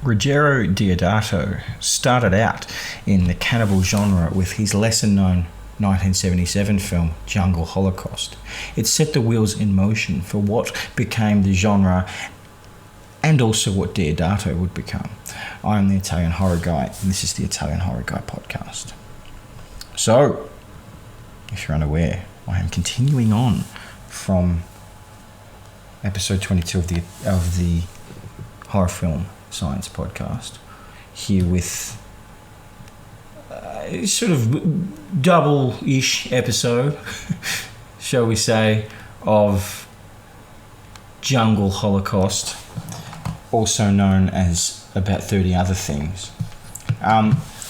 Ruggero Deodato started out in the cannibal genre with his lesser-known 1977 film Jungle Holocaust. It set the wheels in motion for what became the genre and also what Deodato would become. I am the Italian Horror Guy, and this is the Italian Horror Guy podcast. So, if you're unaware, I am continuing on from episode 22 of the horror film science podcast, here with sort of double-ish episode, shall we say, of Jungle Holocaust, also known as About 30 Other Things.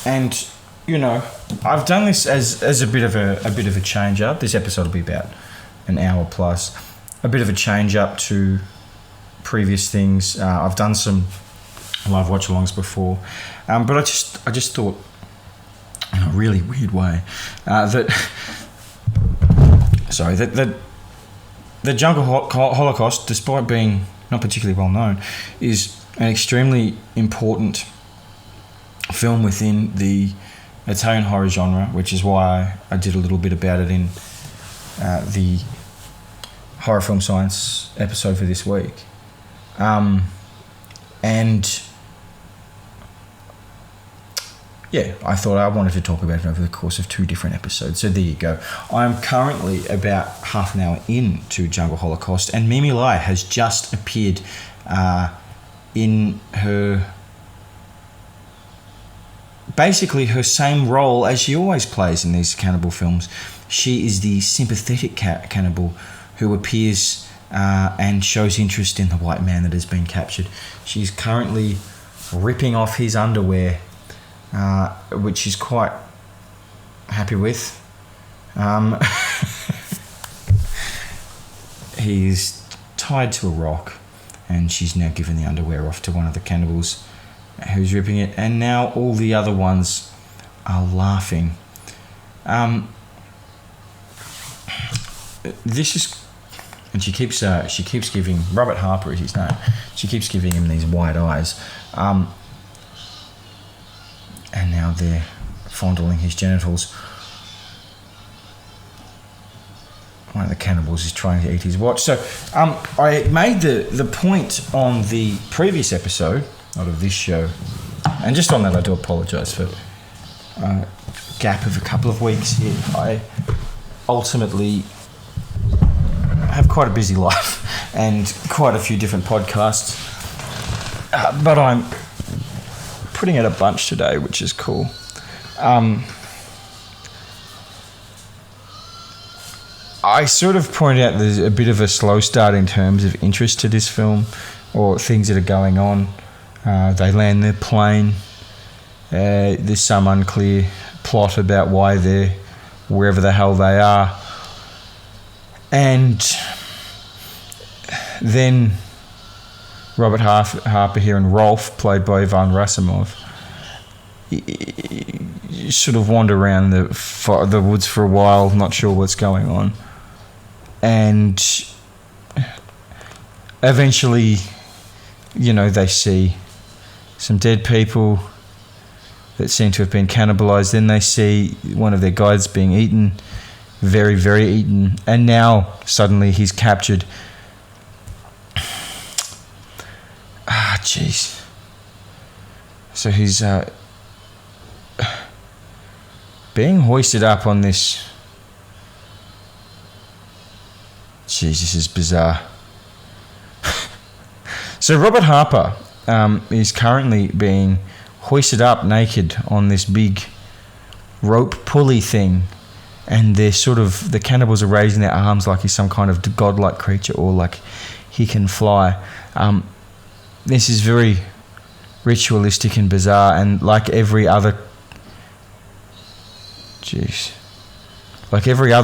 And you know, I've done this as a bit of a change up. This episode will be about an hour plus. A bit of a change up to previous things. I've done some live watch-alongs before, but I just thought, in a really weird way, that the Jungle Holocaust, despite being not particularly well known, is an extremely important film within the Italian horror genre, which is why I did a little bit about it in the horror film science episode for this week. And yeah, I thought I wanted to talk about it over the course of 2 different episodes. So there you go. I'm currently about half an hour into Jungle Holocaust, and Mimi Lai has just appeared in her same role as she always plays in these cannibal films. She is the sympathetic cannibal who appears and shows interest in the white man that has been captured. She's currently ripping off his underwear, which she's quite happy with. He's tied to a rock, and she's now given the underwear off to one of the cannibals who's ripping it, and now all the other ones are laughing. This is, and she keeps giving, Robert Harper is his name, she keeps giving him these wide eyes, and now they're fondling his genitals. One of the cannibals is trying to eat his watch. So I made the point on the previous episode, not of this show, and just on that I do apologise for a gap of a couple of weeks here. I ultimately have quite a busy life and quite a few different podcasts, but I'm putting out a bunch today, which is cool. I sort of point out there's a bit of a slow start in terms of interest to this film or things that are going on. They land their plane. There's some unclear plot about why they're wherever the hell they are. And then Robert Harper here and Rolf, played by Ivan Rasimov, sort of wander around the woods for a while, not sure what's going on. And eventually, you know, they see some dead people that seem to have been cannibalized. Then they see one of their guides being eaten, very, very eaten. And now, suddenly, he's captured. Jeez. So he's being hoisted up on this. Jeez, this is bizarre. So Robert Harper is currently being hoisted up naked on this big rope pulley thing, and they're sort of, the cannibals are raising their arms like he's some kind of godlike creature, or like he can fly. This is very ritualistic and bizarre, and like every other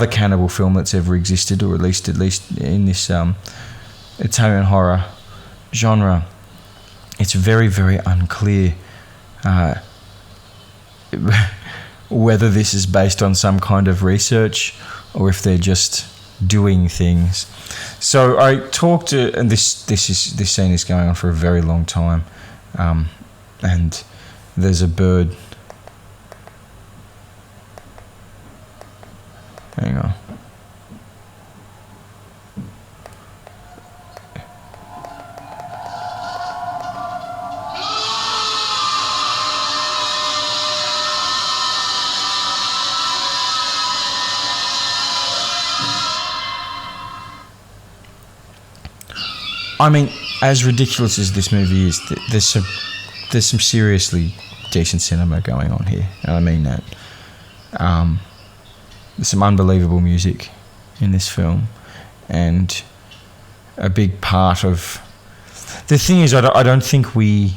cannibal film that's ever existed, or at least in this Italian horror genre, it's very, very unclear whether this is based on some kind of research or if they're just doing things. So I talked to, and this scene is going on for a very long time. and there's a bird. Hang on. I mean, as ridiculous as this movie is, there's some seriously decent cinema going on here, and I mean that. There's some unbelievable music in this film, and a big part of the thing is, I don't think we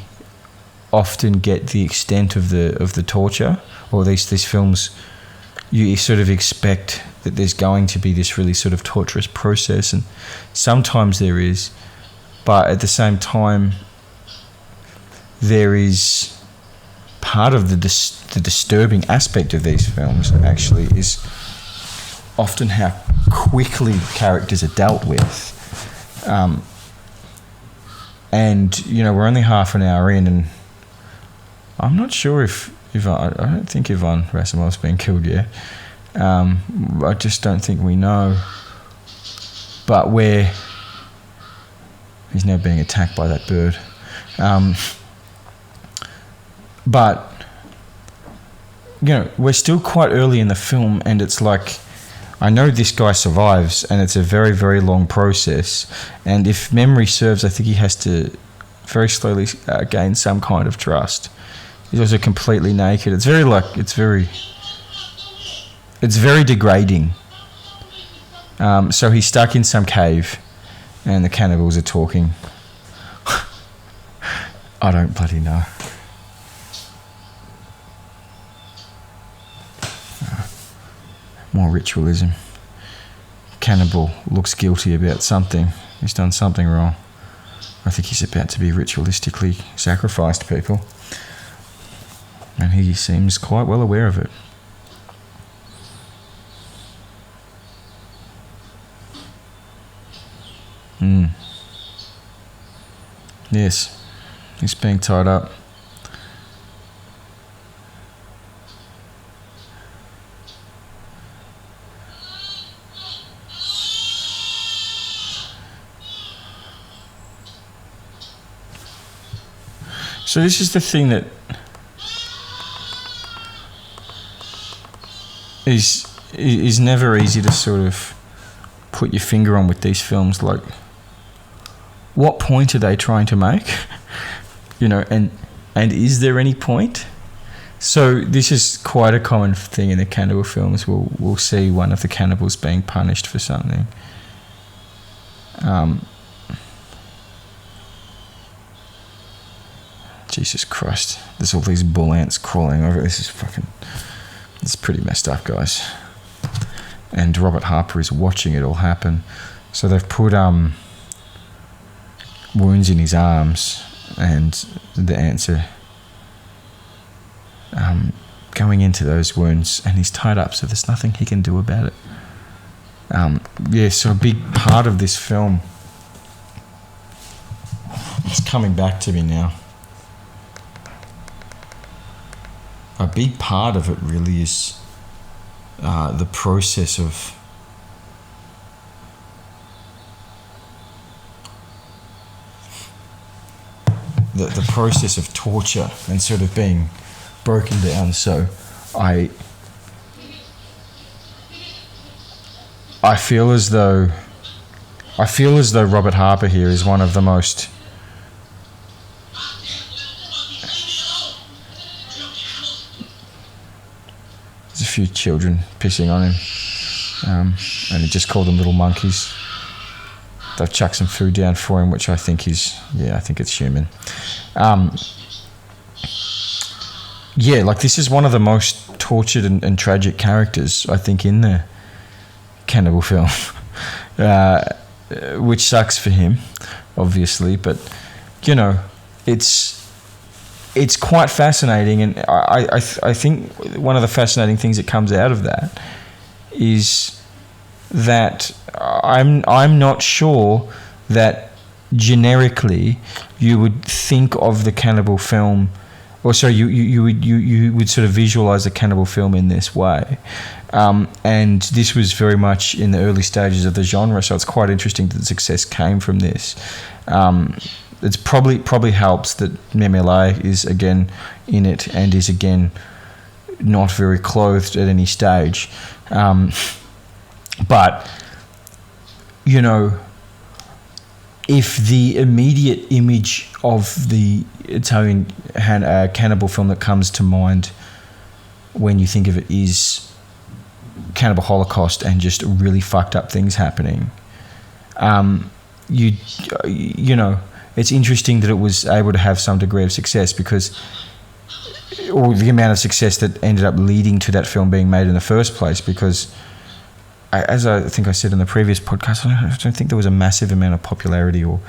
often get the extent of the torture, or these films. You sort of expect that there's going to be this really sort of torturous process, and sometimes there is. But at the same time, there is part of the disturbing aspect of these films, actually, is often how quickly characters are dealt with. And, you know, we're only half an hour in, and I'm not sure if I don't think Ivan Rasimov's been killed yet. I just don't think we know. But he's now being attacked by that bird. But, you know, we're still quite early in the film, and it's like, I know this guy survives, and it's a very, very long process. And if memory serves, I think he has to very slowly gain some kind of trust. He's also completely naked. It's very degrading. So he's stuck in some cave, and the cannibals are talking. I don't bloody know. More ritualism. Cannibal looks guilty about something. He's done something wrong. I think he's about to be ritualistically sacrificed, people. And he seems quite well aware of it. Yes, he's being tied up. So this is the thing that is never easy to sort of put your finger on with these films. Like, what point are they trying to make? You know, and is there any point? So this is quite a common thing in the cannibal films. We'll see one of the cannibals being punished for something. Jesus Christ. There's all these bull ants crawling over. This is pretty messed up, guys. And Robert Harper is watching it all happen. So they've put wounds in his arms, and the ants are going into those wounds, and he's tied up, so there's nothing he can do about it. So a big part of this film, it's coming back to me now. A big part of it really is the process of the process of torture and sort of being broken down. So I feel as though Robert Harper here is one of the most a few children pissing on him, and he just called them little monkeys. They've chucked some food down for him, which I think I think it's human. Like, this is one of the most tortured and tragic characters, I think, in the cannibal film, which sucks for him, obviously, but, you know, it's quite fascinating, and I think one of the fascinating things that comes out of that is that I'm not sure that generically you would think of the cannibal film or sorry, you would sort of visualize a cannibal film in this way. And this was very much in the early stages of the genre, so it's quite interesting that the success came from this. It's probably helps that Memele is again in it and is again not very clothed at any stage. But, you know, if the immediate image of the Italian cannibal film that comes to mind when you think of it is Cannibal Holocaust and just really fucked up things happening, you know, it's interesting that it was able to have some degree of success or the amount of success that ended up leading to that film being made in the first place, because as I think I said in the previous podcast, I don't think there was a massive amount of popularity or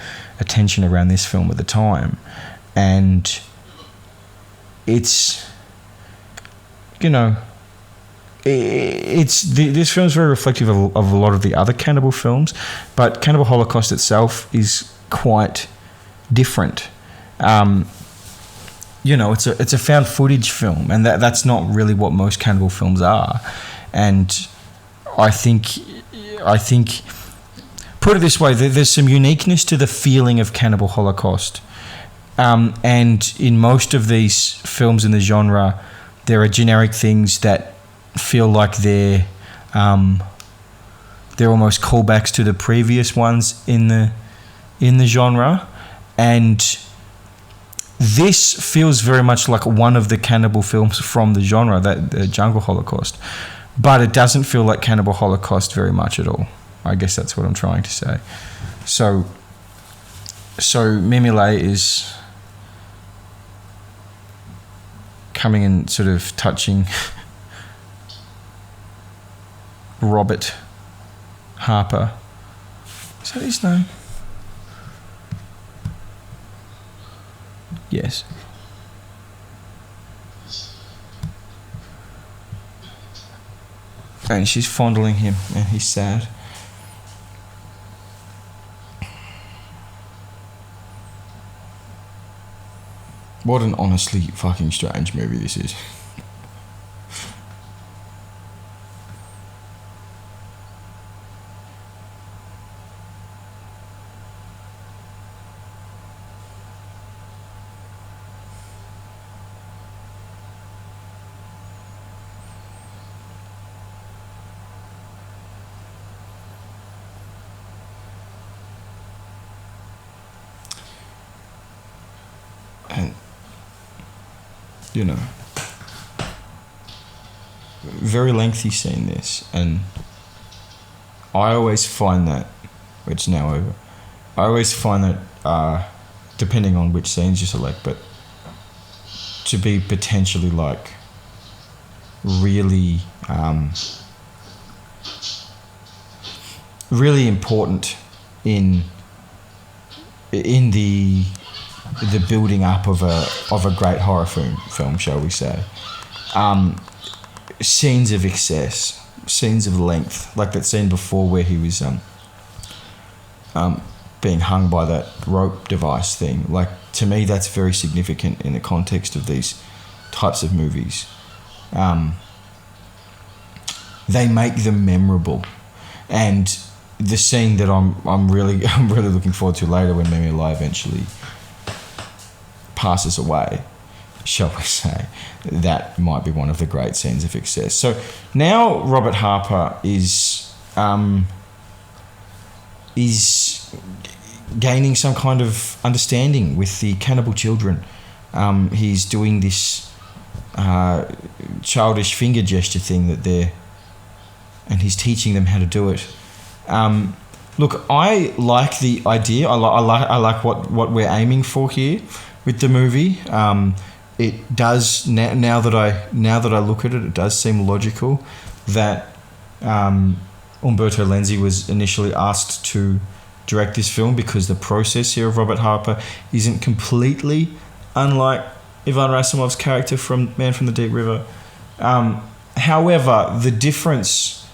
attention around this film at the time. And it's, you know, this film's very reflective of a lot of the other cannibal films, but Cannibal Holocaust itself is quite different. You know, it's a found footage film, and that's not really what most cannibal films are. And I think, put it this way, there's some uniqueness to the feeling of Cannibal Holocaust. And in most of these films in the genre, there are generic things that feel like they're almost callbacks to the previous ones in the genre. And this feels very much like one of the cannibal films from the genre, that Jungle Holocaust. But it doesn't feel like Cannibal Holocaust very much at all. I guess that's what I'm trying to say. So Memele is coming and sort of touching Robert Harper. Is that his name? Yes. And she's fondling him, and he's sad. What an honestly fucking strange movie this is. And, you know, very lengthy scene this, and I always find that, it's now over, I always find that, depending on which scenes you select, but to be potentially like really, really important in the building up of a great horror film, shall we say. Scenes of excess, scenes of length, like that scene before where he was being hung by that rope device thing. Like, to me, that's very significant in the context of these types of movies. They make them memorable, and the scene that I'm really looking forward to later when Memele eventually passes away, shall we say, that might be one of the great scenes of excess. So now Robert Harper is gaining some kind of understanding with the cannibal children. He's doing this childish finger gesture thing and he's teaching them how to do it. Look, I like the idea. I like what we're aiming for here with the movie. It does now that I look at it, it does seem logical that Umberto Lenzi was initially asked to direct this film, because the process here of Robert Harper isn't completely unlike Ivan Rasimov's character from Man from the Deep River. However, the difference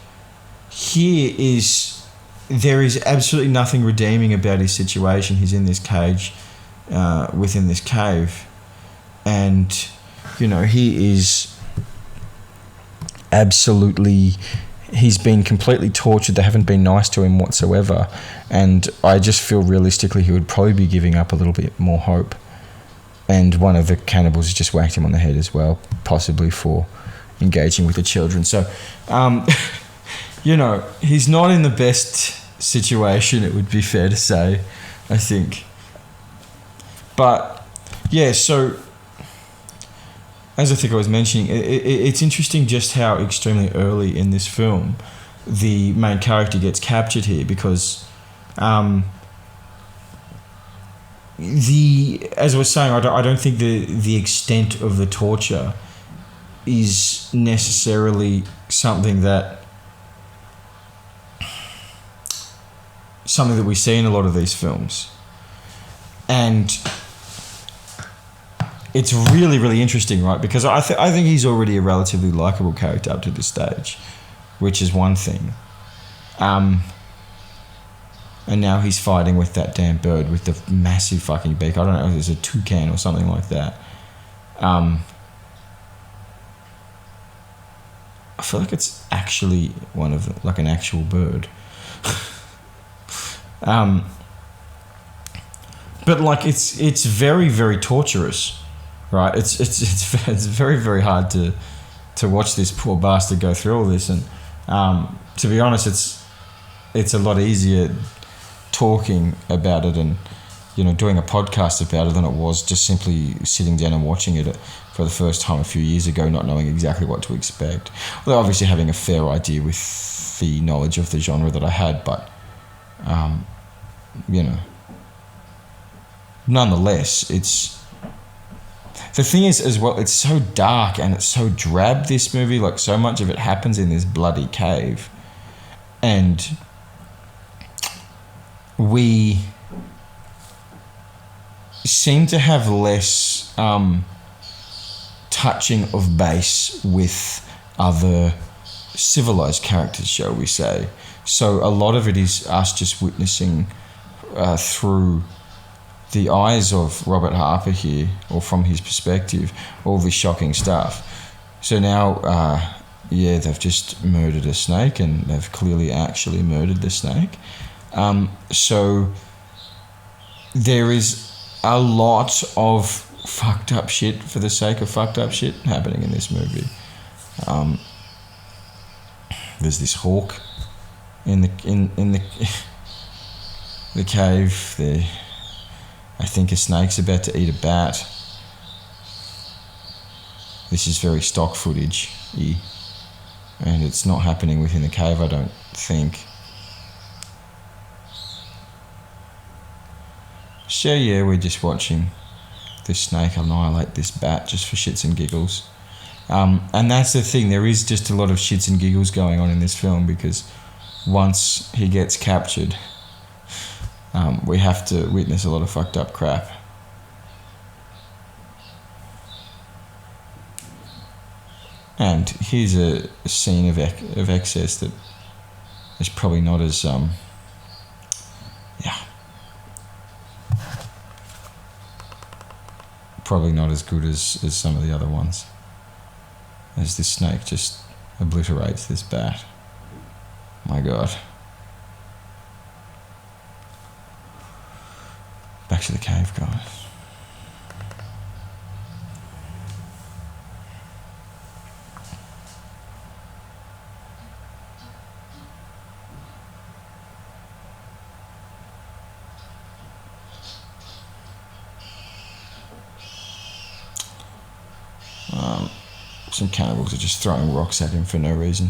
here is there is absolutely nothing redeeming about his situation. He's in this cage, within this cave, and he is absolutely, he's been completely tortured. They haven't been nice to him whatsoever, and I just feel realistically he would probably be giving up a little bit more hope. And one of the cannibals has just whacked him on the head as well, possibly for engaging with the children. So he's not in the best situation, it would be fair to say, I think. But yeah, so as I think I was mentioning, it's interesting just how extremely early in this film the main character gets captured here, because as I was saying, I don't think the extent of the torture is necessarily something that we see in a lot of these films. And it's really, really interesting, right? Because I think he's already a relatively likable character up to this stage, which is one thing. And now he's fighting with that damn bird with the massive fucking beak. I don't know if it's a toucan or something like that. I feel like it's actually one of like an actual bird. But like it's very, very torturous, right? It's very, very hard to watch this poor bastard go through all this, and to be honest, it's a lot easier talking about it and doing a podcast about it than it was just simply sitting down and watching it for the first time a few years ago, not knowing exactly what to expect. Although obviously having a fair idea with the knowledge of the genre that I had, but nonetheless, the thing is as well, it's so dark and it's so drab, this movie. Like, so much of it happens in this bloody cave, and we seem to have less touching of base with other civilized characters, shall we say. So a lot of it is us just witnessing through the eyes of Robert Harper here, or from his perspective, all this shocking stuff. So now, they've just murdered a snake, and they've clearly actually murdered the snake. So there is a lot of fucked up shit for the sake of fucked up shit happening in this movie. There's this hawk in the the cave. There, I think a snake's about to eat a bat. This is very stock footage-y, and it's not happening within the cave, I don't think. So yeah, we're just watching this snake annihilate this bat just for shits and giggles. And that's the thing, there is just a lot of shits and giggles going on in this film, because once he gets captured, we have to witness a lot of fucked up crap. And here's a scene of excess that is probably not as probably not as good as some of the other ones, as this snake just obliterates this bat. My God. Back to the cave, guys. Some cannibals are just throwing rocks at him for no reason.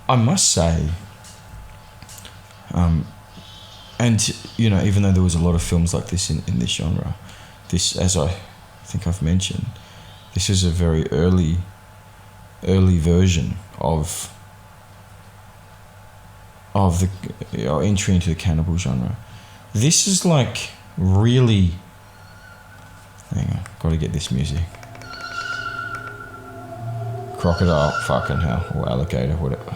I must say, and even though there was a lot of films like this in this genre, this, as I think I've mentioned, this is a very early version of the entry into the cannibal genre. This is like really... Hang on, gotta get this music. Crocodile, fucking hell, or alligator, whatever.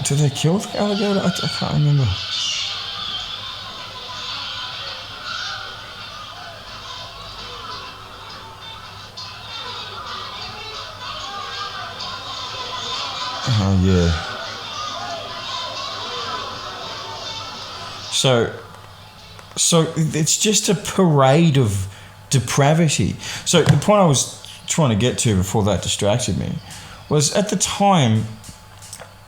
Did they kill the alligator? I can't remember. Oh, yeah. So it's just a parade of depravity. So the point I was trying to get to before that distracted me was, at the time,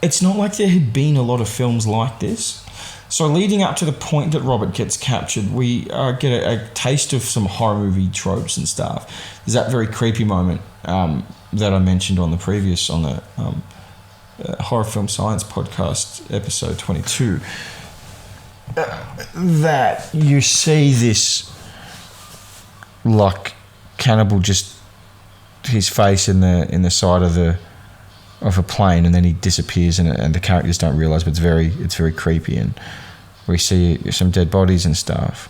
it's not like there had been a lot of films like this. So leading up to the point that Robert gets captured, we get a taste of some horror movie tropes and stuff. There's that very creepy moment that I mentioned on the Horror Film Science podcast, episode 22, that you see this, like, cannibal, just his face in the side of a plane, and then he disappears, and the characters don't realise, but it's very creepy, and we see some dead bodies and stuff.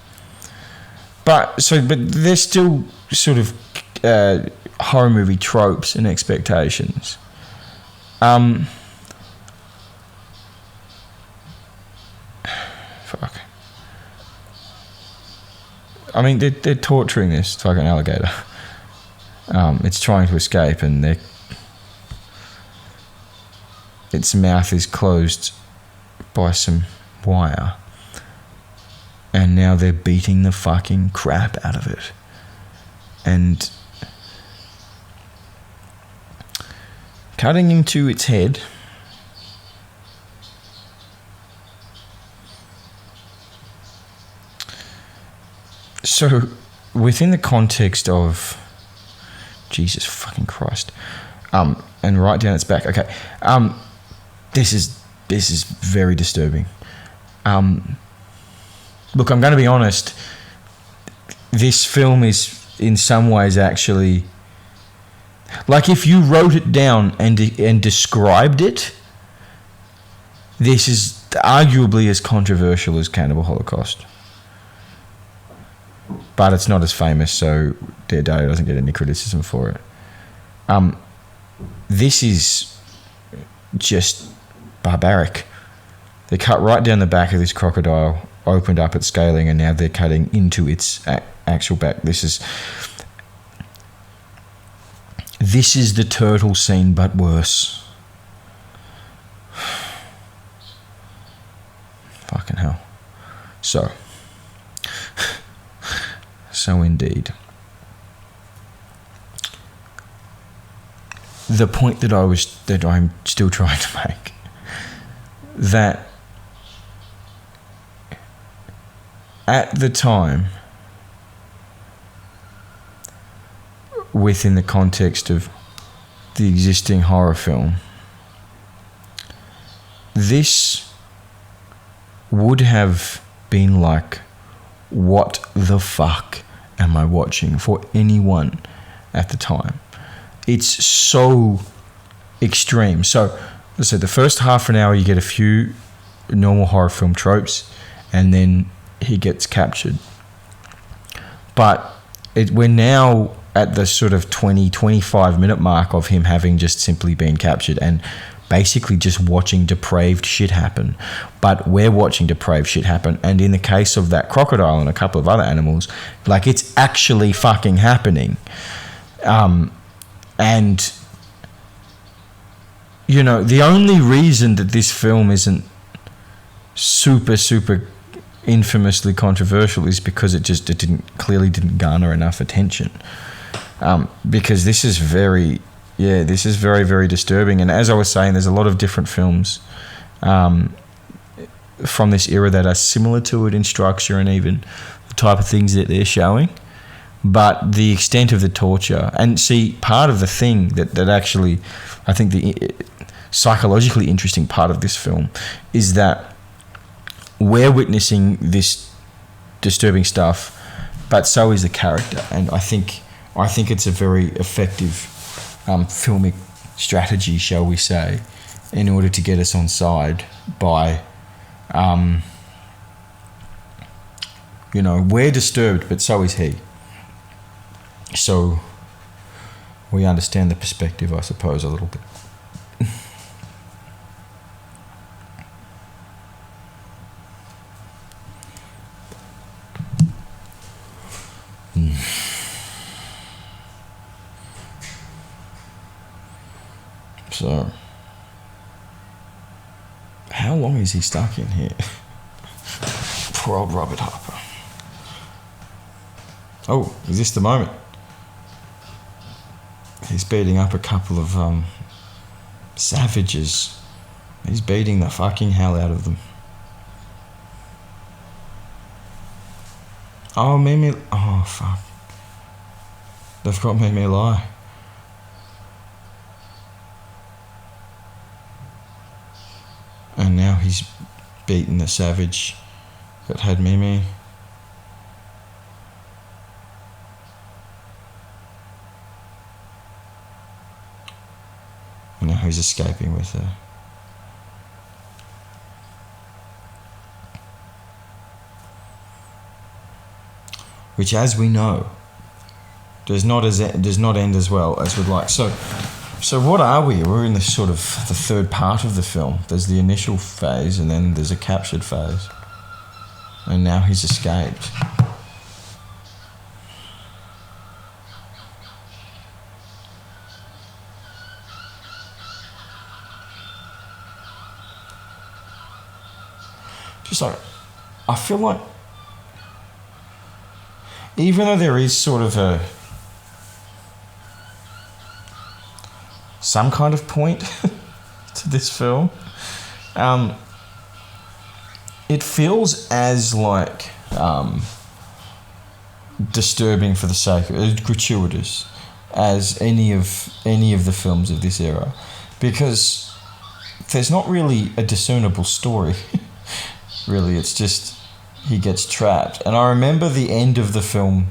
But there's still sort of horror movie tropes and expectations. Fuck. I mean, they're torturing this fucking alligator. It's trying to escape, and its mouth is closed by some wire, and now they're beating the fucking crap out of it, and cutting into its head. So, within the context of Jesus fucking Christ, and right down its back. Okay, this is very disturbing. Look, I'm going to be honest. This film is in some ways actually, like, if you wrote it down and described it, this is arguably as controversial as Cannibal Holocaust. But it's not as famous, so Deodato doesn't get any criticism for it. This is just barbaric. They cut right down the back of this crocodile, opened up its scaling, and now they're cutting into its actual back. This is the turtle scene, but worse. Fucking hell. So indeed. The point that I'm still trying to make, that at the time, within the context of the existing horror film, this would have been like, what the fuck am I watching, for anyone at the time? It's so extreme. So, let's say the first half an hour you get a few normal horror film tropes, and then he gets captured. But we're now at the sort of 20-25 minute mark of him having just simply been captured and basically just watching depraved shit happen. But we're watching depraved shit happen, and in the case of that crocodile and a couple of other animals, like, it's actually fucking happening. And you know, the only reason that this film isn't super infamously controversial is because it clearly didn't garner enough attention. Because this is very very disturbing. And as I was saying, there's a lot of different films from this era that are similar to it in structure and even the type of things that they're showing. But the extent of the torture, and see, part of the thing that actually, I think the psychologically interesting part of this film is that we're witnessing this disturbing stuff, but so is the character. And I think it's a very effective filmic strategy, shall we say, in order to get us on side by, we're disturbed, but so is he. So we understand the perspective, I suppose, a little bit. So, how long is he stuck in here? Poor old Robert Harper. Oh, is this the moment? He's beating up a couple of savages. He's beating the fucking hell out of them. Oh, Mimi. Oh, fuck. They've got Mimi Lai. And now he's beaten the savage that had Mimi. And now he's escaping with her. Which, as we know, does not end as well as we'd like. So what are we? We're in the sort of the third part of the film. There's the initial phase, and then there's a captured phase. And now he's escaped. Just like, I feel like, even though there is sort of some kind of point to this film, it feels as like disturbing for the sake of gratuitous as any of the films of this era, because there's not really a discernible story. Really, it's just he gets trapped. And I remember the end of the film,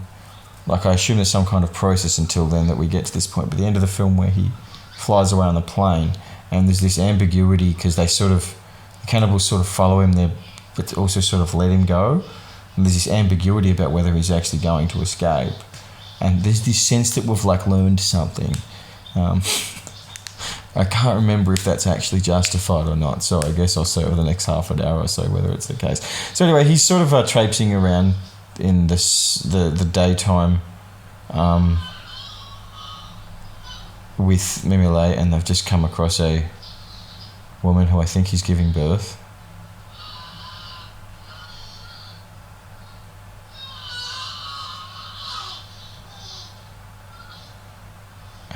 like I assume there's some kind of process until then that we get to this point, but the end of the film where he flies away on the plane and there's this ambiguity because the cannibals sort of follow him there, but also sort of let him go. And there's this ambiguity about whether he's actually going to escape. And there's this sense that we've like learned something. I can't remember if that's actually justified or not, so I guess I'll say over the next half an hour or so whether it's the case. So anyway, he's sort of traipsing around in the daytime with Mimi Lai, and they've just come across a woman who I think he's giving birth.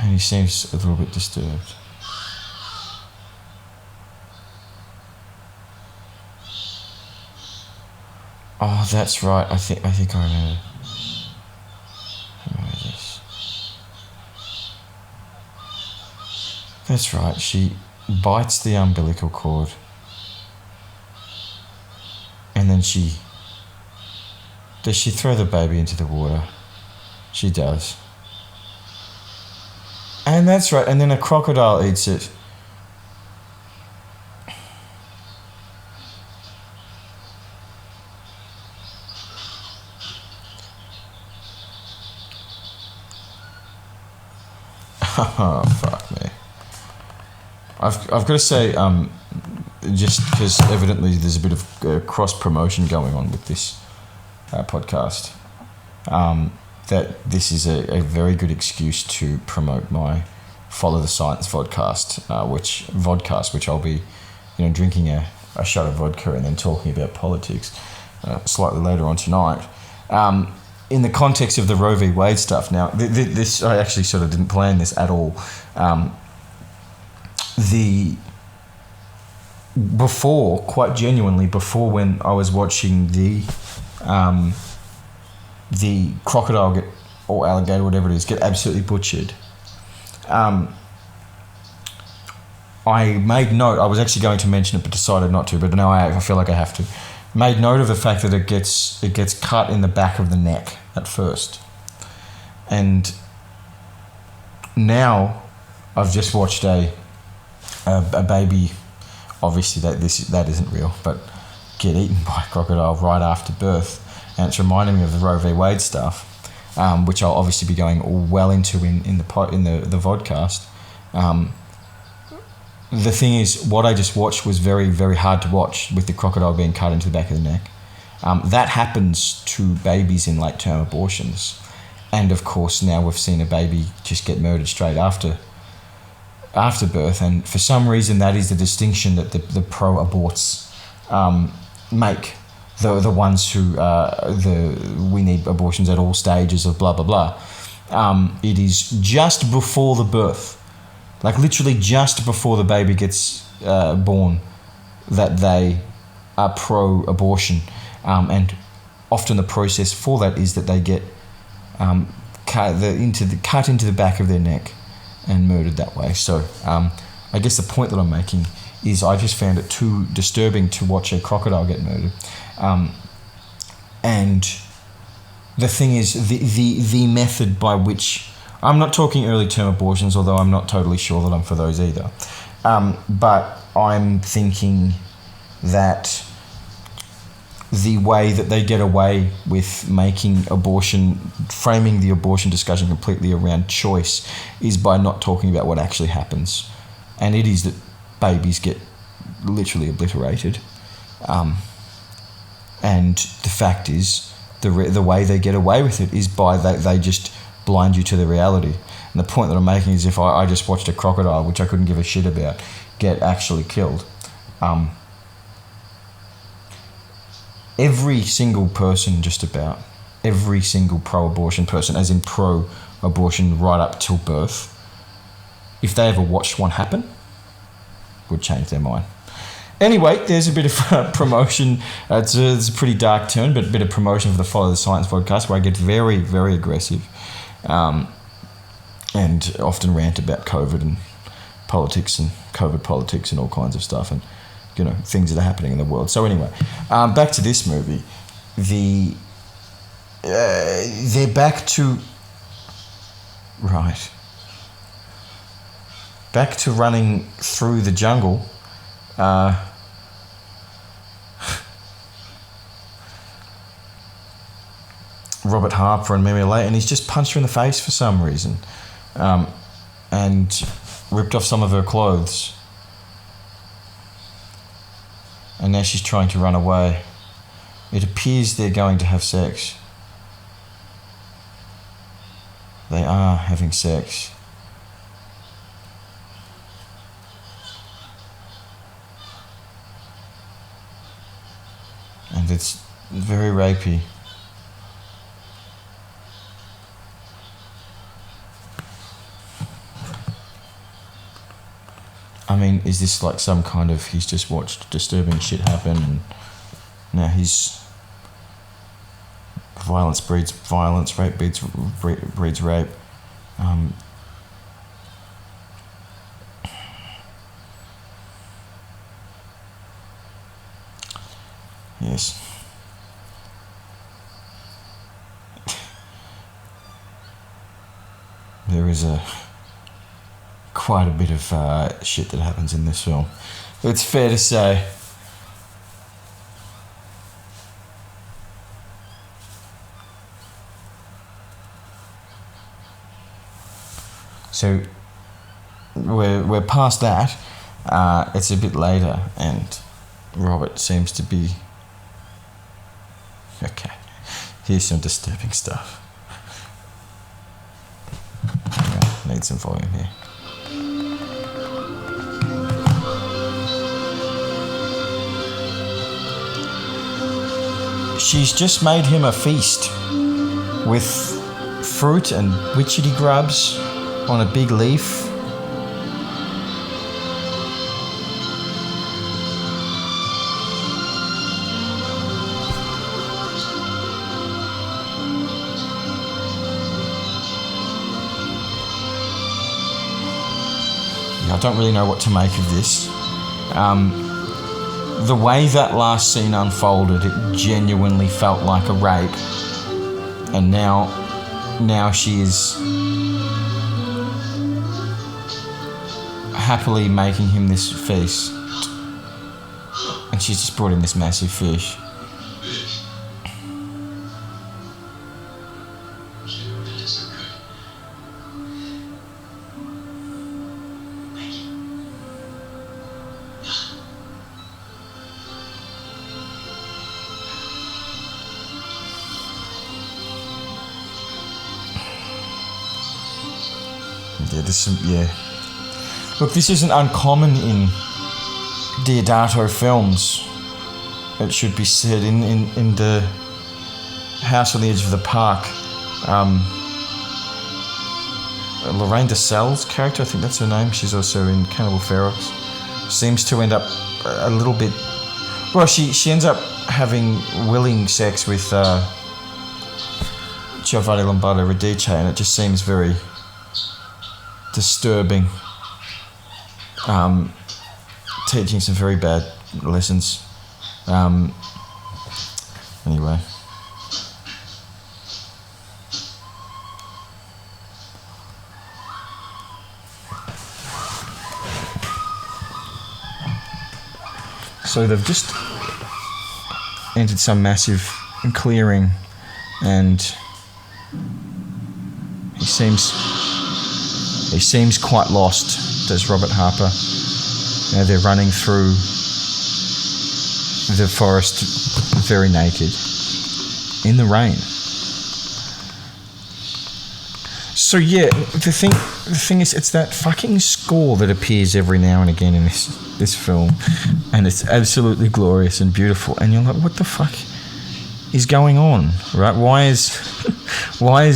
And he seems a little bit disturbed. Oh, that's right. I think I remember. Where is this? That's right. She bites the umbilical cord, and then does she throw the baby into the water? She does. And that's right. And then a crocodile eats it. Oh, fuck me. I've got to say, just because evidently there's a bit of cross-promotion going on with this podcast, that this is a very good excuse to promote my Follow the Science vodcast, which I'll be, drinking a shot of vodka and then talking about politics slightly later on tonight. In the context of the Roe v. Wade stuff, now, this, I actually sort of didn't plan this at all. Quite genuinely, before when I was watching the crocodile or alligator, whatever it is, get absolutely butchered, I made note, I was actually going to mention it but decided not to, but now I feel like I have to. Made note of the fact that it gets cut in the back of the neck at first. And now I've just watched a baby, obviously that isn't real, but get eaten by a crocodile right after birth. And it's reminding me of the Roe v. Wade stuff, which I'll obviously be going well into in the vodcast. The thing is, what I just watched was very, very hard to watch, with the crocodile being cut into the back of the neck. That happens to babies in late-term abortions. And, of course, now we've seen a baby just get murdered straight after after birth, and for some reason that is the distinction that the pro-aborts make. The ones who we need abortions at all stages of blah blah blah. It is just before the birth, like literally just before the baby gets born, that they are pro-abortion, and often the process for that is that they get cut into the back of their neck and murdered that way. So I guess the point that I'm making is I just found it too disturbing to watch a crocodile get murdered. And the thing is, the method by which, I'm not talking early term abortions, although I'm not totally sure that I'm for those either. But I'm thinking that the way that they get away with framing the abortion discussion completely around choice, is by not talking about what actually happens. And it is that babies get literally obliterated. And the fact is, the way they get away with it is by they just blind you to the reality. And the point that I'm making is, if I just watched a crocodile, which I couldn't give a shit about, get actually killed, every single person, just about every single pro-abortion person, as in pro-abortion right up till birth, if they ever watched one happen, would change their mind. Anyway, there's a bit of promotion. It's a pretty dark turn, but a bit of promotion for the Follow the Science podcast, where I get very, very aggressive and often rant about COVID and politics and COVID politics and all kinds of stuff, and things that are happening in the world. So anyway, back to this movie. They're back to running through the jungle. Robert Harper and Mary Lay, and he's just punched her in the face for some reason, and ripped off some of her clothes. And now she's trying to run away. It appears they're going to have sex. They are having sex. And it's very rapey. I mean, is this like some kind of, he's just watched disturbing shit happen and now he's, violence breeds violence, rape breeds rape. Yes. There is quite a bit of shit that happens in this film. It's fair to say. So we're past that. It's a bit later, and Robert seems to be okay. Here's some disturbing stuff. Okay, need some volume here. She's just made him a feast with fruit and witchetty grubs on a big leaf. I don't really know what to make of this. The way that last scene unfolded, it genuinely felt like a rape. And now she is happily making him this feast. And she's just brought him this massive fish. Yeah, Look, this isn't uncommon in Deodato films. It should be said in the house on the edge of the park. Lorraine DeSalle's character, I think that's her name. She's also in Cannibal Ferox. Seems to end up a little bit. Well, she ends up having willing sex with Giovanni Lombardo Radice, and it just seems very disturbing. Teaching some very bad lessons. Anyway. So they've just entered some massive clearing, and he seems quite lost, does Robert Harper. You know, they're running through the forest very naked in the rain. So yeah, the thing is, it's that fucking score that appears every now and again in this film, and it's absolutely glorious and beautiful. And you're like, what the fuck is going on, right? Why is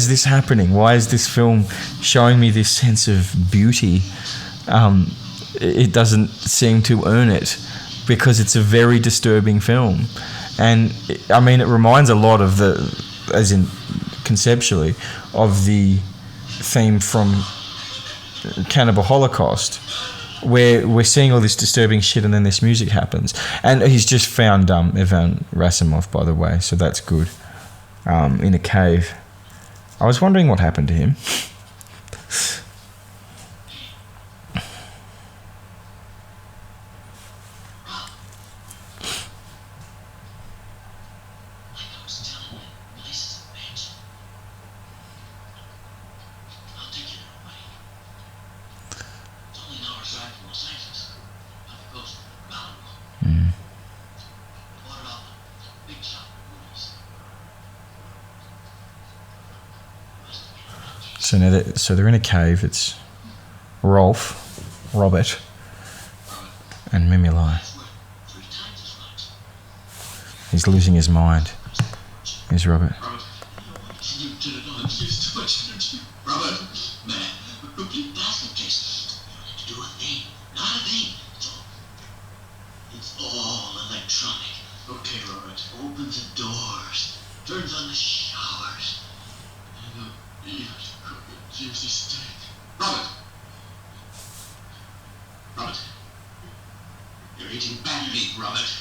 this happening? Why is this film showing me this sense of beauty? It doesn't seem to earn it, because it's a very disturbing film, and I mean, it reminds a lot of as in conceptually, of the theme from Cannibal Holocaust, where we're seeing all this disturbing shit and then this music happens. And he's just found Ivan Rasimov, by the way, so that's good, in a cave. I was wondering what happened to him. So they're in a cave. It's Rolf, Robert, and Mimilai. He's losing his mind. Here's Robert. Robert, man, complete basket case. You don't have to do a thing. Not a thing. It's all electronic. Okay, Robert. Opens the doors. Turns on the showers. And juicy steak. Robert! Robert. You're eating bad meat, Robert.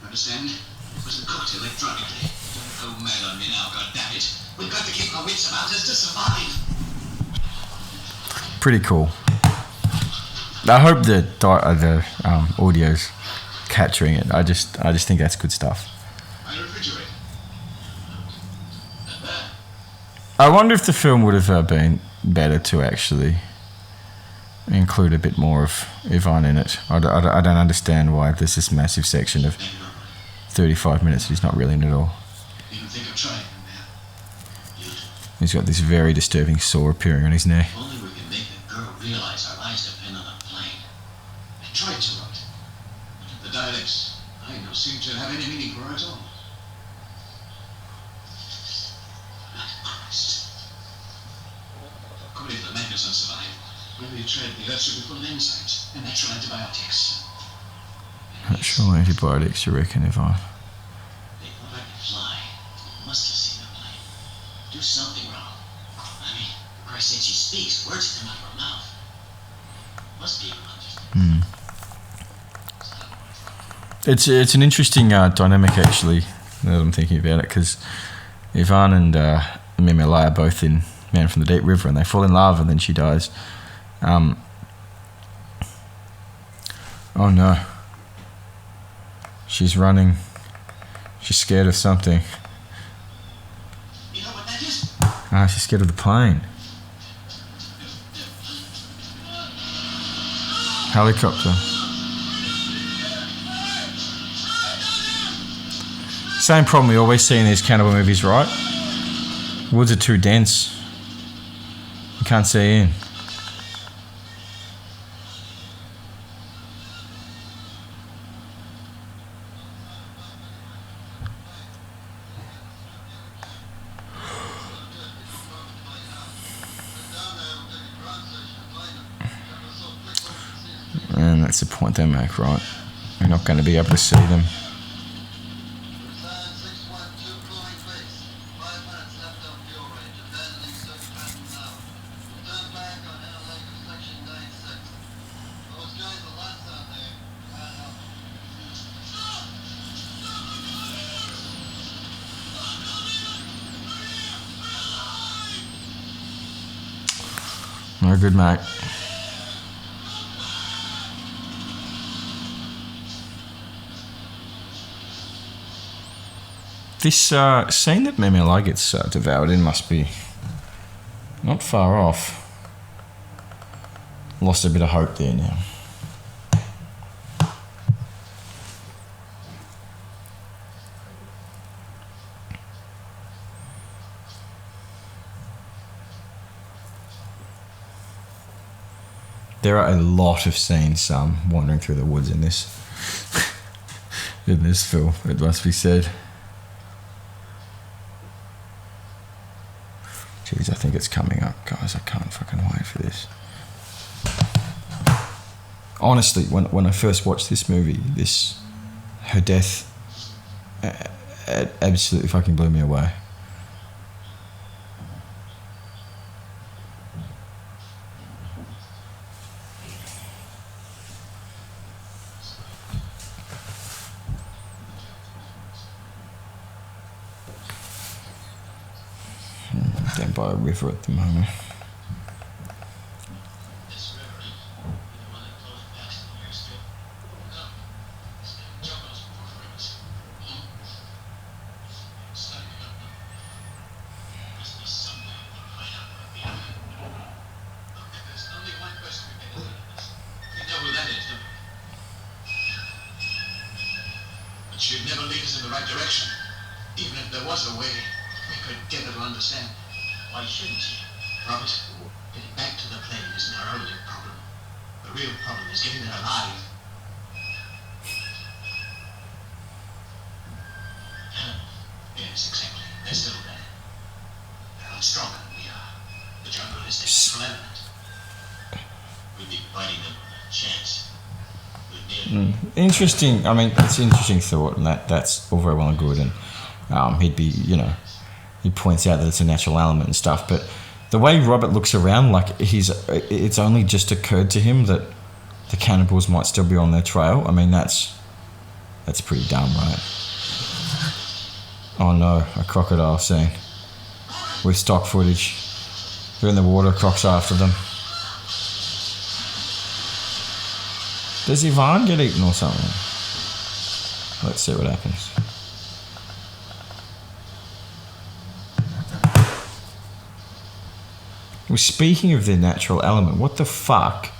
Understand? It wasn't cooked electronically. Don't go mad on me now, goddammit. We've got to keep our wits about us to survive. Pretty cool. I hope the audio's capturing it. I just think that's good stuff. My refrigerator. I wonder if the film would have been better to actually include a bit more of Ivan in it. I don't understand why there's this massive section of 35 minutes that he's not really in at all. Even think of trying, man. He's got this very disturbing sore appearing on his neck. If only we can make the girl realize our lives depend on a plane. I tried to write. The dialects, I don't seem to have any meaning for her at all. According to the manuals on survival, whenever you tread the earth should be full of enzymes and natural antibiotics. Natural antibiotics, you reckon, Ivan? They thought I could fly. They must have seen the plane. Do something wrong. I mean, for Christ's sake, she speaks. Words come out of her mouth. Must be able to understand. It's an interesting dynamic, actually, now that I'm thinking about it, because Ivan and Mimilai are both in Man from the Deep River, and they fall in love, and then she dies. Oh no. She's running. She's scared of something. You know what that is? She's scared of the plane. Helicopter. Same problem we always see in these cannibal movies, right? Woods are too dense. You can't see in. That's the point they make, right? We're not going to be able to see them. No good, mate. This scene that Memela gets devoured in must be not far off. Lost a bit of hope there now. There are a lot of scenes wandering through the woods in this film, it must be said. Jeez, I think it's coming up, guys. I can't fucking wait for this. Honestly, when I first watched this movie, her death absolutely fucking blew me away. Down by a river at the moment. She'd never lead us in the right direction. Even if there was a way, we could get her to understand. Why shouldn't she? Robert, getting back to the plane isn't our only problem. The real problem is getting her alive. Yes, exactly. They're still there. They're a lot stronger than we are. The jungle is the natural element. We'd be fighting them with a chance. Interesting. I mean, it's an interesting thought, and that's all very well and good. And he points out that it's a natural element and stuff. But the way Robert looks around, like it's only just occurred to him that the cannibals might still be on their trail. I mean, that's pretty dumb, right? Oh no, a crocodile scene with stock footage. They're in the water, crocs after them. Does Ivan get eaten or something? Let's see what happens. Well, speaking of their natural element, what the fuck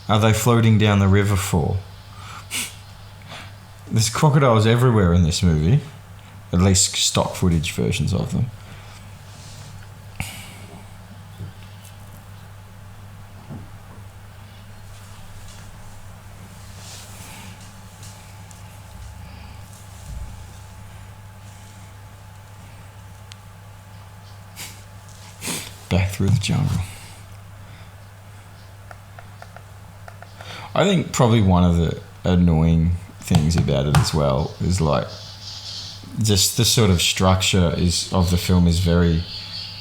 are they floating down the river for? There's crocodiles everywhere in this movie. At least stock footage versions of them. Back through the jungle. I think probably one of the annoying things about it as well is like just the sort of structure of the film is very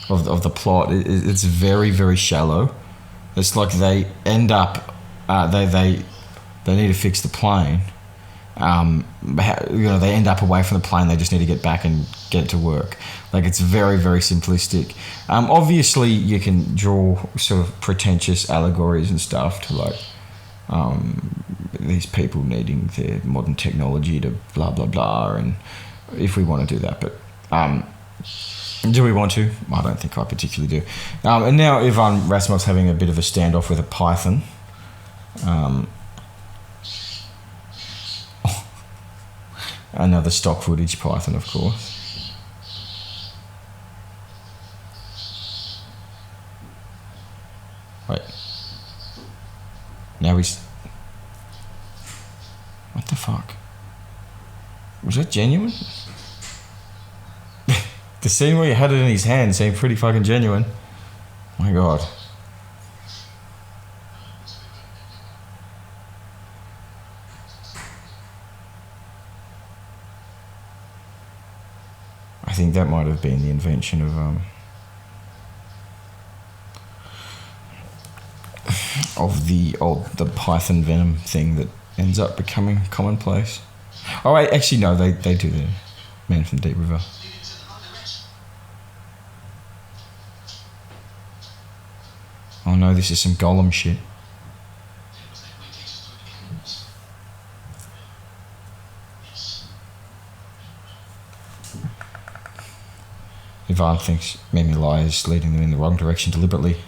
of the plot. It's very, very shallow. It's like they end up they need to fix the plane. They end up away from the plane. They just need to get back and get to work. Like, it's very, very simplistic. Obviously, you can draw sort of pretentious allegories and stuff to like these people needing their modern technology to blah blah blah, and if we want to do that, but do we want to? I don't think I particularly do. And now Ivan Rasimov's having a bit of a standoff with a python. Another stock footage python, of course. Wait. Now he's... What the fuck? Was that genuine? The scene where he had it in his hand seemed pretty fucking genuine. My God. think that might have been the invention of the python venom thing that ends up becoming commonplace. Oh, wait, actually no, they do the Man from the Deep River. Oh no, this is some Golem shit. Ivan thinks Mimi Lai is leading them in the wrong direction deliberately.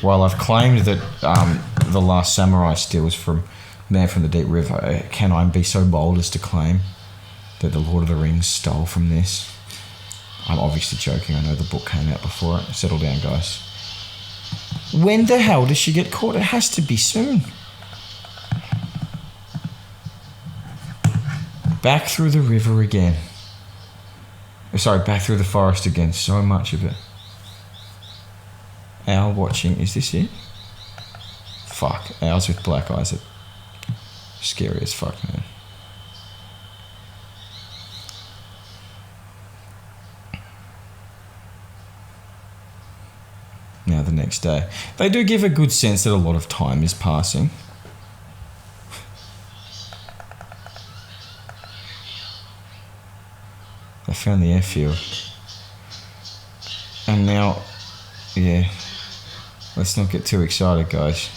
While I've claimed that The Last Samurai steals from Man from the Deep River, can I be so bold as to claim that The Lord of the Rings stole from this? I'm obviously joking. I know the book came out before it. Settle down, guys. When the hell does she get caught? It has to be soon. Back through the river again. Sorry, back through the forest again. So much of it. Owl watching. Is this it? Fuck. Owls with black eyes are scary as fuck, man. Now the next day. They do give a good sense that a lot of time is passing. They found the airfield. And now, yeah, let's not get too excited, guys.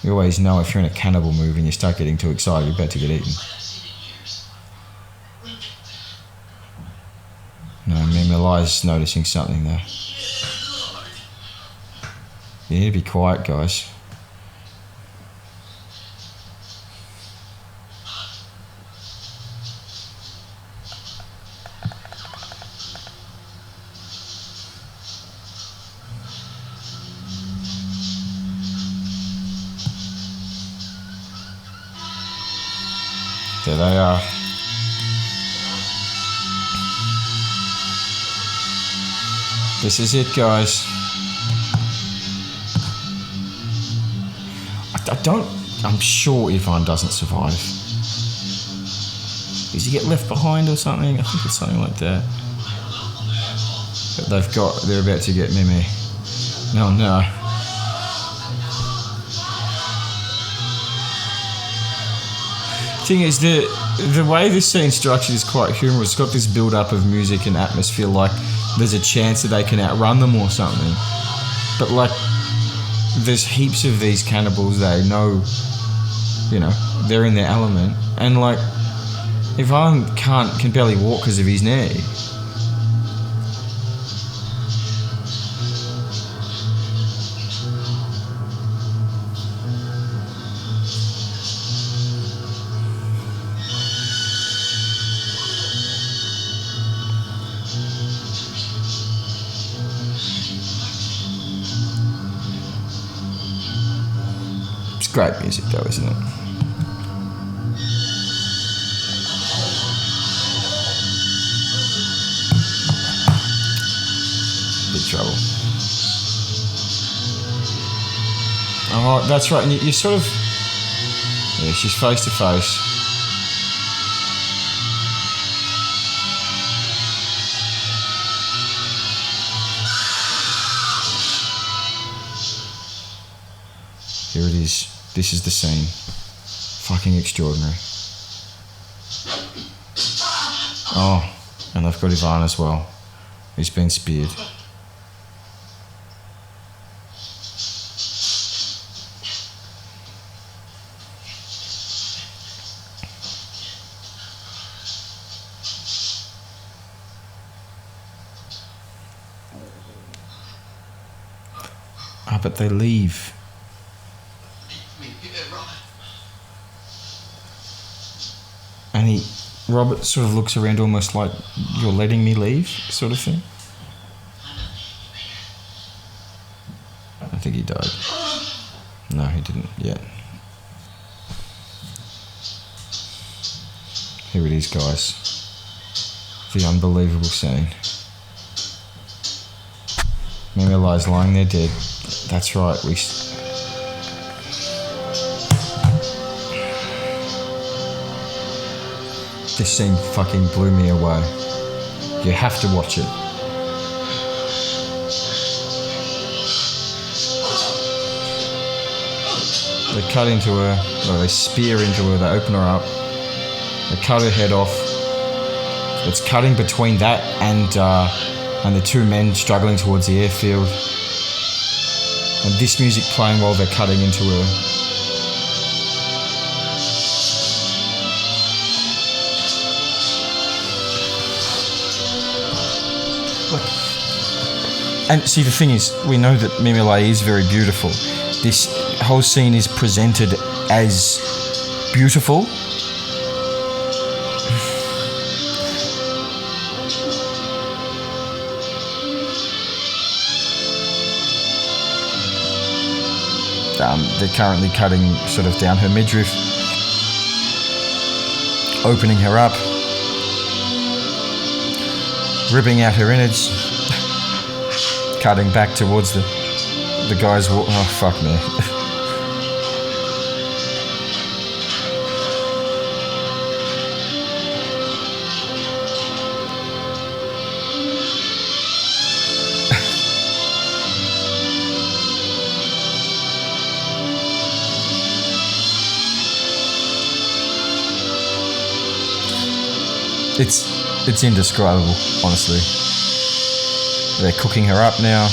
You always know if you're in a cannibal movie and you start getting too excited, you're about to get eaten. No, Mimi Lai's noticing something though. You need to be quiet, guys. There they are. This is it, guys. I'm sure Ivan doesn't survive. Does he get left behind or something? I think it's something like that. But they're about to get Mimi. No. Thing is, the way this scene's structured is quite humorous. It's got this build-up of music and atmosphere, like there's a chance that they can outrun them or something. But like, there's heaps of these cannibals. They know, they're in their element, and like, Ivan can barely walk because of his knee. Great music though, isn't it? Big trouble. Oh, that's right. And you sort of... Yeah, she's face to face. Here it is. This is the scene. Fucking extraordinary. Oh, and they've got Ivan as well. He's been speared. Ah, but they leave. And Robert sort of looks around almost like, you're letting me leave, sort of thing. I think he died. No, he didn't yet. Here it is, guys. The unbelievable scene. Mimi Lai's lying there dead. That's right, This scene fucking blew me away. You have to watch it. They cut into her, or they spear into her, they open her up, they cut her head off. It's cutting between that and the two men struggling towards the airfield. And this music playing while they're cutting into her. And see, the thing is, we know that Mimile is very beautiful. This whole scene is presented as beautiful. They're currently cutting sort of down her midriff, opening her up, ripping out her innards, cutting back towards the guy's oh fuck me. It's indescribable, honestly. They're cooking her up now.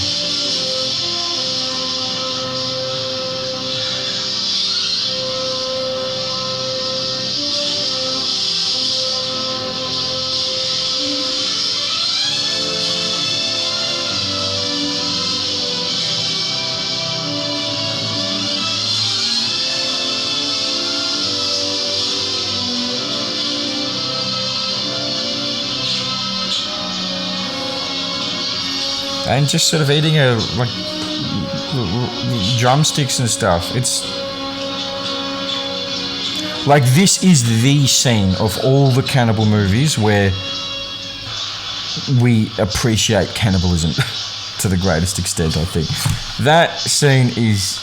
And just sort of eating her like drumsticks and stuff. It's like, this is the scene of all the cannibal movies where we appreciate cannibalism to the greatest extent, I think. That scene is,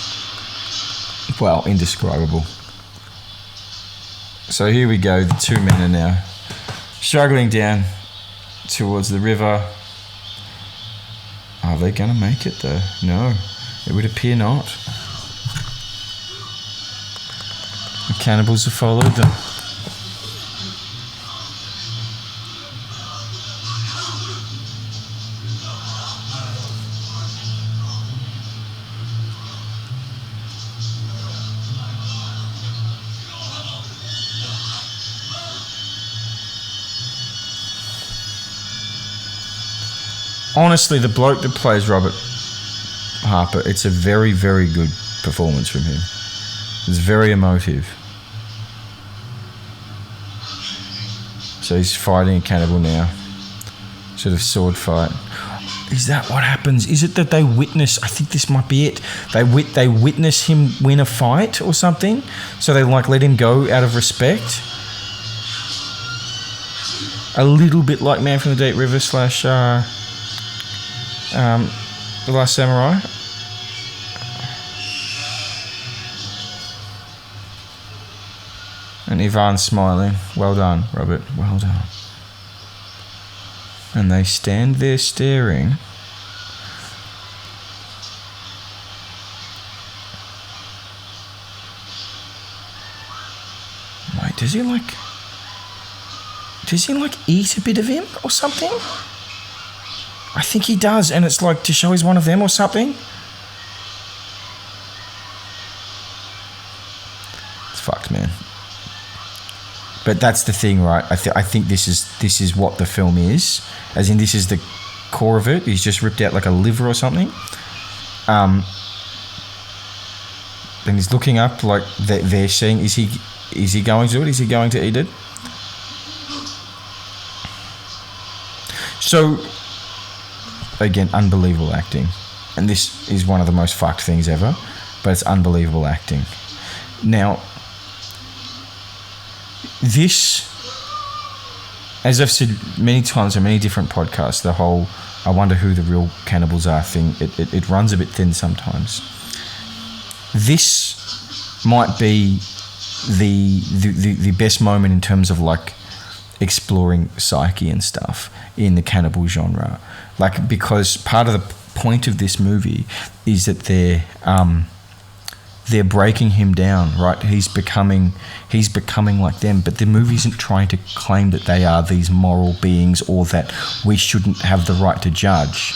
well, indescribable. So here we go, the two men are now struggling down towards the river. Are they going to make it though? No, it would appear not. The cannibals have followed them. Honestly, the bloke that plays Robert Harper, it's a very, very good performance from him. It's very emotive. So he's fighting a cannibal now. Sort of sword fight. Is that what happens? Is it that they witness, I think this might be it, they witness him win a fight or something? So they like let him go out of respect? A little bit like Man from the Deep River / The Last Samurai. And Ivan's smiling. Well done, Robert. Well done. And they stand there staring. Wait, does he eat a bit of him or something? I think he does, and it's like to show he's one of them or something. It's fucked, man. But that's the thing, right? I think this is what the film is, as in this is the core of it. He's just ripped out like a liver or something. Then he's looking up, like they're saying, is he going to do it? Is he going to eat it? So, again, unbelievable acting. And this is one of the most fucked things ever, but it's unbelievable acting. Now, this, as I've said many times on many different podcasts, the whole I wonder who the real cannibals are thing, it runs a bit thin sometimes. This might be the best moment in terms of like exploring psyche and stuff in the cannibal genre. Like, because part of the point of this movie is that they're breaking him down, right? He's becoming like them, but the movie isn't trying to claim that they are these moral beings or that we shouldn't have the right to judge.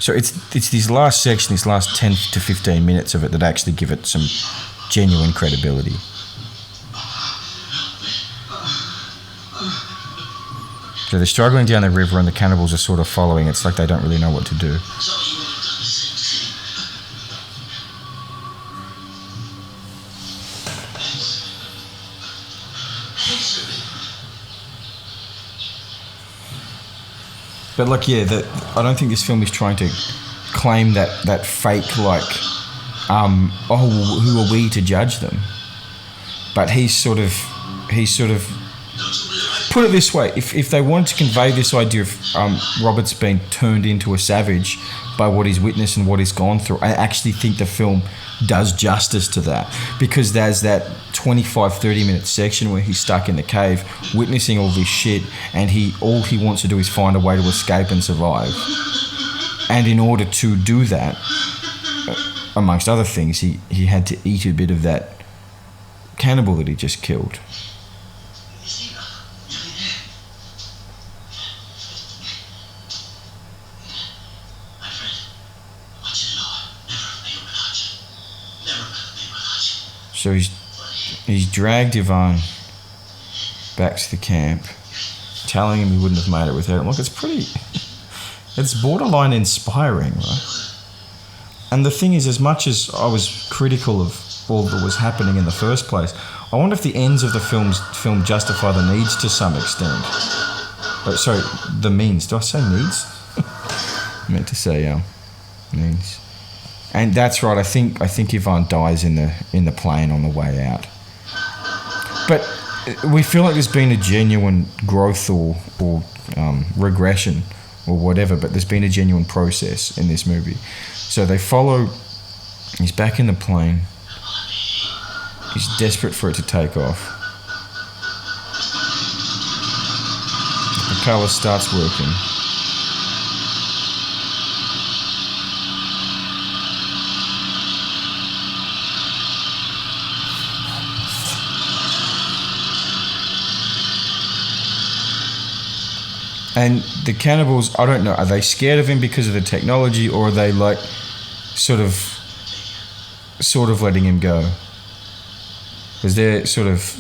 So it's this last section, this last 10 to 15 minutes of it that actually give it some genuine credibility. So they're struggling down the river and the cannibals are sort of following. It's like they don't really know what to do. But like, yeah, I don't think this film is trying to claim that fake, like, who are we to judge them? But he's sort of put it this way: if they wanted to convey this idea of Robert's being turned into a savage by what he's witnessed and what he's gone through, I actually think the film does justice to that, because there's that 25-30 minute section where he's stuck in the cave witnessing all this shit, and all he wants to do is find a way to escape and survive. And in order to do that, amongst other things, he had to eat a bit of that cannibal that he just killed. So he's dragged Ivan back to the camp, telling him he wouldn't have made it without him. Look, it's borderline inspiring, right? And the thing is, as much as I was critical of all that was happening in the first place, I wonder if the ends of the film justify the needs to some extent. Sorry, the means. Do I say needs? I meant to say means. And that's right. I think Ivan dies in the plane on the way out. But we feel like there's been a genuine growth or regression or whatever. But there's been a genuine process in this movie. So they follow. He's back in the plane. He's desperate for it to take off. The propeller starts working. And the cannibals, I don't know, are they scared of him because of the technology, or are they like sort of letting him go? Because they're sort of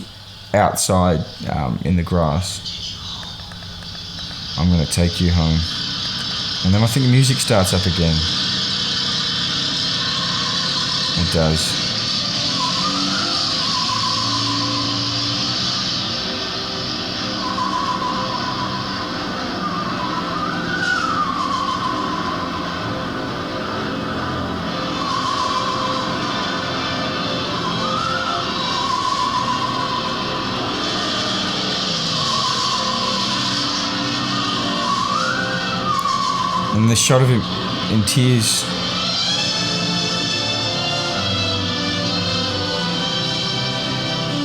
outside in the grass. I'm going to take you home. And then I think the music starts up again. It does. And the shot of him in tears.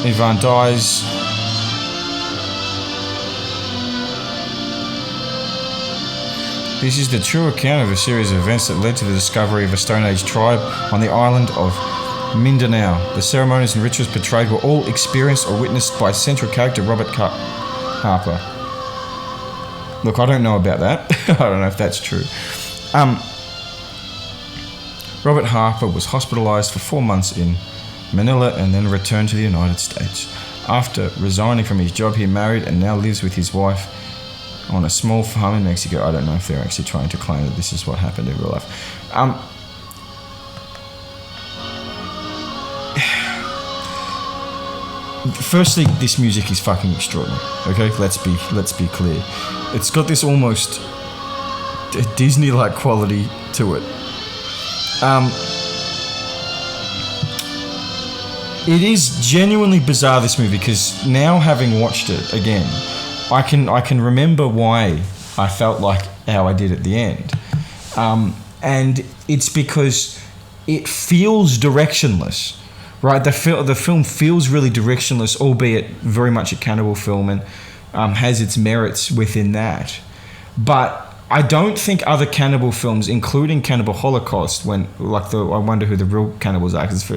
Ivan dies. This is the true account of a series of events that led to the discovery of a Stone Age tribe on the island of Mindanao. The ceremonies and rituals portrayed were all experienced or witnessed by central character Robert Harper. Look, I don't know about that. I don't know if that's true. Robert Harper was hospitalized for 4 months in Manila and then returned to the United States. After resigning from his job, he married and now lives with his wife on a small farm in Mexico. I don't know if they're actually trying to claim that this is what happened in real life. Firstly, this music is fucking extraordinary. Okay, let's be clear. It's got this almost Disney-like quality to it. It is genuinely bizarre, this movie, because now having watched it again, I can remember why I felt like how I did at the end, and it's because it feels directionless, right? The film feels really directionless, albeit very much a cannibal film, and has its merits within that. But I don't think other cannibal films, including Cannibal Holocaust, I wonder who the real cannibals are, because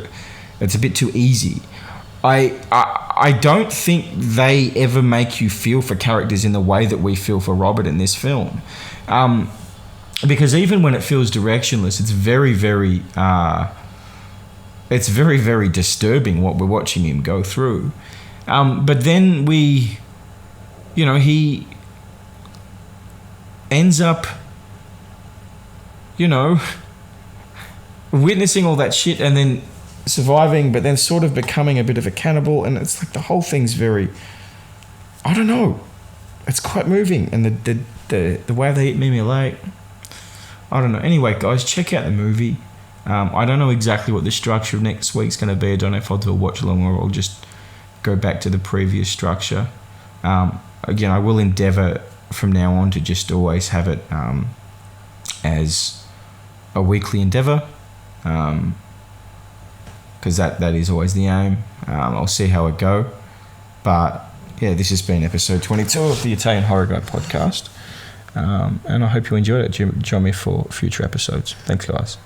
it's a bit too easy. I don't think they ever make you feel for characters in the way that we feel for Robert in this film. Because even when it feels directionless, it's very, very disturbing what we're watching him go through. But then he ends up, witnessing all that shit and then surviving, but then sort of becoming a bit of a cannibal. And it's like the whole thing's very, I don't know, it's quite moving. And the way they eat Mimi Lake, I don't know. Anyway, guys, check out the movie. I don't know exactly what the structure of next week's going to be. I don't know if I'll do a watch along or I'll just go back to the previous structure. Again, I will endeavour from now on to just always have it as a weekly endeavour, because that is always the aim. I'll see how it go. But yeah, this has been episode 22 of the Italian Horror Guy podcast. And I hope you enjoyed it. Join me for future episodes. Thanks, guys.